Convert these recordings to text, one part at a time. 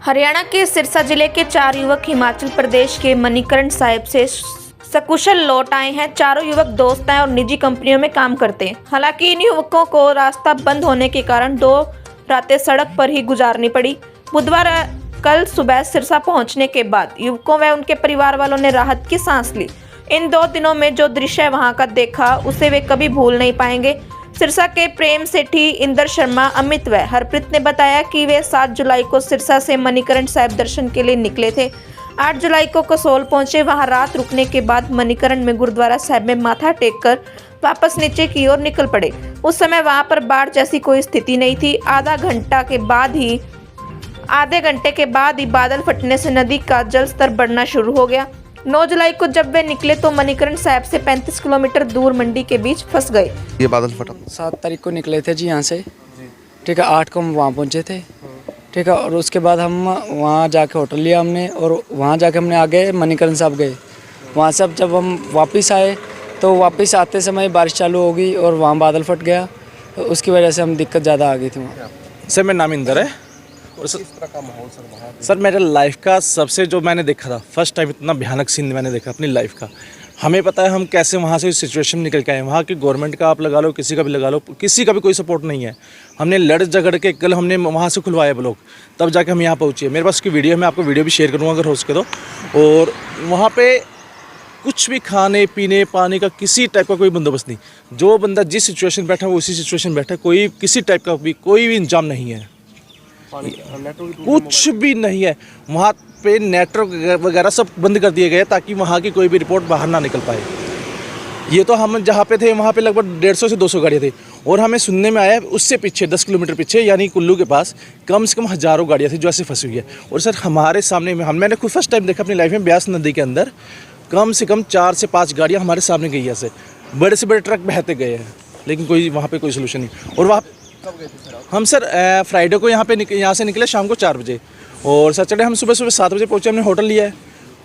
हरियाणा के सिरसा जिले के 4 युवक हिमाचल प्रदेश के मणिकरण साहिब से सकुशल लौट आए हैं। चारों युवक दोस्त हैं और निजी कंपनियों में काम करते हैं। हालांकि इन युवकों को रास्ता बंद होने के कारण 2 रातें सड़क पर ही गुजारनी पड़ी। बुधवार कल सुबह सिरसा पहुंचने के बाद युवकों व उनके परिवार वालों ने राहत की सांस ली। इन 2 दिनों में जो दृश्य वहां का देखा उसे वे कभी भूल नहीं पाएंगे। सिरसा के प्रेम सेठी, इंदर शर्मा, अमित व हरप्रीत ने बताया कि वे 7 जुलाई को सिरसा से मणिकरण साहिब दर्शन के लिए निकले थे। 8 जुलाई को कसोल पहुंचे। वहां रात रुकने के बाद मणिकरण में गुरुद्वारा साहिब में माथा टेककर वापस नीचे की ओर निकल पड़े। उस समय वहां पर बाढ़ जैसी कोई स्थिति नहीं थी। आधे घंटे के बाद ही बादल फटने से नदी का जल स्तर बढ़ना शुरू हो गया। 9 जुलाई को जब वे निकले तो मणिकरण साहिब से 35 किलोमीटर दूर मंडी के बीच फंस गए। ये बादल फटा 7 तारीख को निकले थे जी यहाँ से, ठीक है। 8 को हम वहाँ पहुँचे थे, ठीक है। और उसके बाद हम वहाँ जाके होटल लिया हमने, और वहाँ जाके हमने आगे मणिकरण साहब गए। वहाँ से जब हम वापस आए तो वापस आते समय बारिश चालू हो गई और वहाँ बादल फट गया, तो उसकी वजह से हम दिक्कत ज़्यादा आ गई थी वहाँ। सर मेरा नाम इंदर है और सर मेरे लाइफ का सबसे जो मैंने देखा था फर्स्ट टाइम इतना भयानक सीन मैंने देखा अपनी लाइफ का। हमें पता है हम कैसे वहाँ से सिचुएशन निकल के आए। वहाँ की गवर्नमेंट का आप लगा लो, किसी का भी लगा लो, किसी का भी कोई सपोर्ट नहीं है। हमने लड़ झगड़ के कल हमने वहाँ से खुलवाए ब्लॉक, तब जाके हम यहाँ पहुँचे। मेरे पास उसकी वीडियो है, मैं आपको वीडियो भी शेयर करूँगा अगर हो सके तो। और वहाँ पे कुछ भी खाने पीने पानी का किसी टाइप का कोई बंदोबस्त नहीं। जो बंदा जिस सिचुएशन बैठा वो उसी सिचुएशन बैठा, कोई किसी टाइप का भी कोई भी इंतजाम नहीं है, कुछ भी नहीं है। वहाँ पे नेटवर्क वगैरह सब बंद कर दिए गए ताकि वहाँ की कोई भी रिपोर्ट बाहर ना निकल पाए। ये तो हम जहाँ पे थे वहाँ पे लगभग 150 से 200 गाड़ियाँ थी, और हमें सुनने में आया उससे पीछे 10 किलोमीटर पीछे यानी कुल्लू के पास कम से कम हज़ारों गाड़ियाँ थी जो ऐसे फंसी हुई है। और सर हमारे सामने में मैंने खुद फर्स्ट टाइम देखा अपनी लाइफ में, ब्यास नदी के अंदर कम से कम 4 से 5 गाड़ियाँ हमारे सामने गई है। ऐसे बड़े से बड़े ट्रक बहते गए हैं, लेकिन कोई वहाँ पे कोई सोल्यूशन नहीं। और वहाँ हम सर फ्राइडे को यहाँ से निकले शाम को 4 बजे, और सैटरडे हम सुबह 7 बजे पहुँचे। हमने होटल लिया है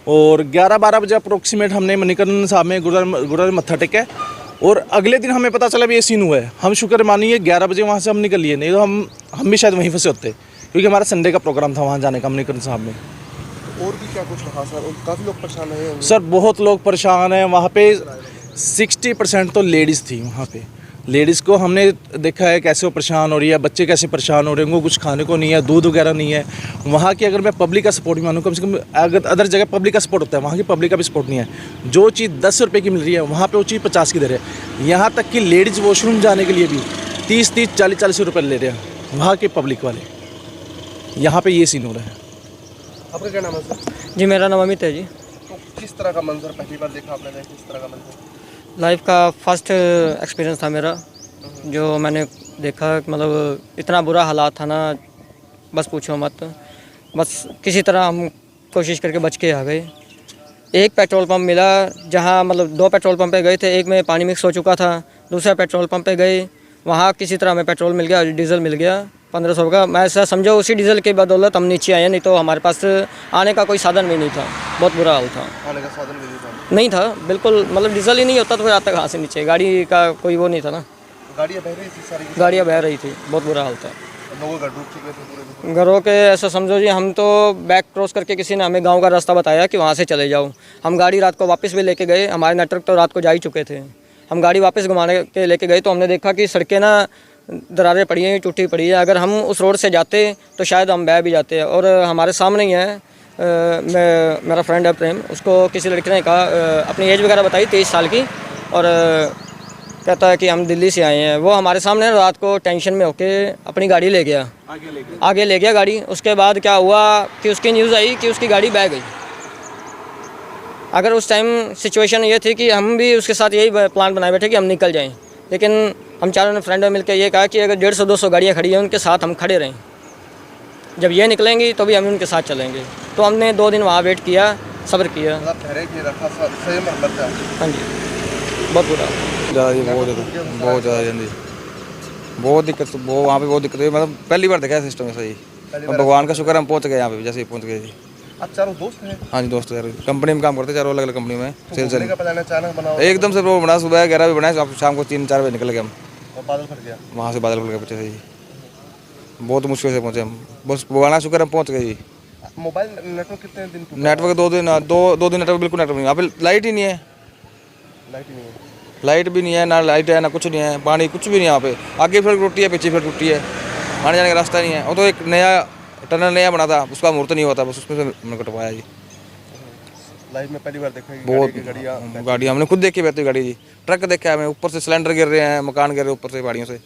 और 11-12 बजे अप्रोक्सीमेट हमने मणिकरण साहब में गुरुद्वारे मत्था टेका है। और अगले दिन हमें पता चला भी ये सीन हुआ है। हम शुक्र मानिए 11 बजे वहाँ से हम निकल लिए, नहीं तो हम भी शायद वहीं फंसे होते, क्योंकि हमारा संडे का प्रोग्राम था वहाँ जाने का मणिकरण साहब में। और भी क्या कुछ रहा सर? और काफ़ी लोग परेशान हैं सर, बहुत लोग परेशान हैं। वहाँ पे 60% तो लेडीज़ थी। वहाँ पे लेडीज़ को हमने देखा है कैसे वो परेशान हो रही है, बच्चे कैसे परेशान हो रहे हैं, उनको कुछ खाने को नहीं है, दूध वगैरह नहीं है। वहाँ की अगर मैं पब्लिक का सपोर्ट भी मानूँ, कम से कम अगर अदर जगह पब्लिक का सपोर्ट होता है, वहाँ की पब्लिक का भी सपोर्ट नहीं है। जो चीज़ 10 रुपये की मिल रही है वहाँ पे वो चीज़ 50 की दे रहे हैं। यहाँ तक कि लेडीज़ वॉशरूम जाने के लिए भी 30-30, 40-40 रुपये ले रहे हैं वहाँ के पब्लिक वाले। यहाँ पर ये सीन हो रहा है। आपका क्या नाम है सर? जी मेरा नाम अमित है जी। तो किस तरह का मंजर पहली बार देखा आपने? किस तरह का मंजर? लाइफ का फर्स्ट एक्सपीरियंस था मेरा, जो मैंने देखा। मतलब इतना बुरा हालात था ना, बस पूछो मत। बस किसी तरह हम कोशिश करके बच के आ गए। एक पेट्रोल पंप मिला जहाँ, मतलब 2 पेट्रोल पंप पे गए थे, एक में पानी मिक्स हो चुका था। दूसरा पेट्रोल पंप पे गए, वहाँ किसी तरह हमें पेट्रोल मिल गया, डीजल मिल गया 1500 का। मैं ऐसा समझो उसी डीजल की बदौलत हम नीचे आए, नहीं तो हमारे पास आने का कोई साधन भी नहीं था। बहुत बुरा हाल था। आने का साधन भी नहीं था बिल्कुल, मतलब डीजल ही नहीं होता तो फिर आता कहाँ से नीचे? गाड़ी का कोई वो नहीं था ना, गाड़ियाँ बह रही थी, सारी गाड़ियाँ बह रही थी। बहुत बुरा हाल था। लोगों का डूब चुके थे पूरे। घरों के ऐसा समझो जी, हम तो बैक क्रॉस करके किसी ने हमें गांव का रास्ता बताया कि वहाँ से चले जाओ। हम गाड़ी रात को वापस भी लेके गए, हमारे नेटवर्क तो रात को जा ही चुके थे। हम गाड़ी वापस घुमाने के लेके गए तो हमने देखा कि सड़कें ना दरारें पड़ी हैं, टूटी पड़ी है। अगर हम उस रोड से जाते तो शायद हम बह भी जाते। और हमारे सामने ही है, मेरा फ्रेंड है प्रेम, उसको किसी लड़की ने कहा, अपनी एज वगैरह बताई 23 साल की, और कहता है कि हम दिल्ली से आए हैं। वो हमारे सामने रात को टेंशन में होके अपनी गाड़ी ले गया, आगे ले गया गाड़ी। उसके बाद क्या हुआ कि उसकी न्यूज़ आई कि उसकी गाड़ी बह गई। अगर उस टाइम सिचुएशन ये थी कि हम भी उसके साथ यही प्लान बनाए बैठे कि हम निकल जाएं, लेकिन हम चारों ने फ्रेंड मिलकर ये कहा कि अगर 150-200 गाड़ियाँ खड़ी हैं उनके साथ हम खड़े रहें, जब ये निकलेंगी तो भी हम उनके साथ चलेंगे। तो हमने 2 दिन वहाँ वेट किया, सब्र किया। हाँ जी, बहुत बुरा ज़्यादा, बहुत ज़्यादा जी, बहुत दिक्कत। वो वहाँ पे बहुत दिक्कत हुई। मतलब पहली बार देखा है सिस्टम ऐसा ही। भगवान का शुक्र हम पहुँच गए यहाँ पे, जैसे ही पहुँच गए जी। आप चारों दोस्त हैं? हाँ जी, दोस्त यार, कंपनी में काम करते हैं, चारों अलग अलग कंपनी में। घूमने का प्लान अचानक बना? एकदम से वो बना, सुबह 11 बजे बनाए, शाम को 3-4 बजे निकल गए हम। और बादल फट गया? वहाँ से बादल फट गए पीछे से जी। बहुत मुश्किल से पहुँचे हम, बस भगवान का शुक्र हम पहुँच गए जी। मोबाइल नेटवर्क कितने दिन टूटा? नेटवर्क 2 दिन नेटवर्क, बिल्कुल नेटवर्क नहीं, यहाँ पे लाइट ही नहीं है, लाइट ही नहीं है। लाइट भी नहीं है, ना लाइट है ना कुछ नहीं है, पानी कुछ भी नहीं यहाँ पे। आगे फिर टूटी है, पीछे फिर टूटी है, आने जाने का रास्ता नहीं है। और तो एक नया टनल नया बना था, उसका मुहूर्त नहीं हुआ था, बस उसमें से हमने कटवाया जी। लाइफ में पहली बार देखा है कि बहुत गाड़ियाँ गाड़ी हमने खुद देखी बहती गाड़ी जी। ट्रक देखा है हमें, ऊपर से सिलेंडर गिर रहे हैं, मकान गिर रहे हैं ऊपर से गाड़ियों से।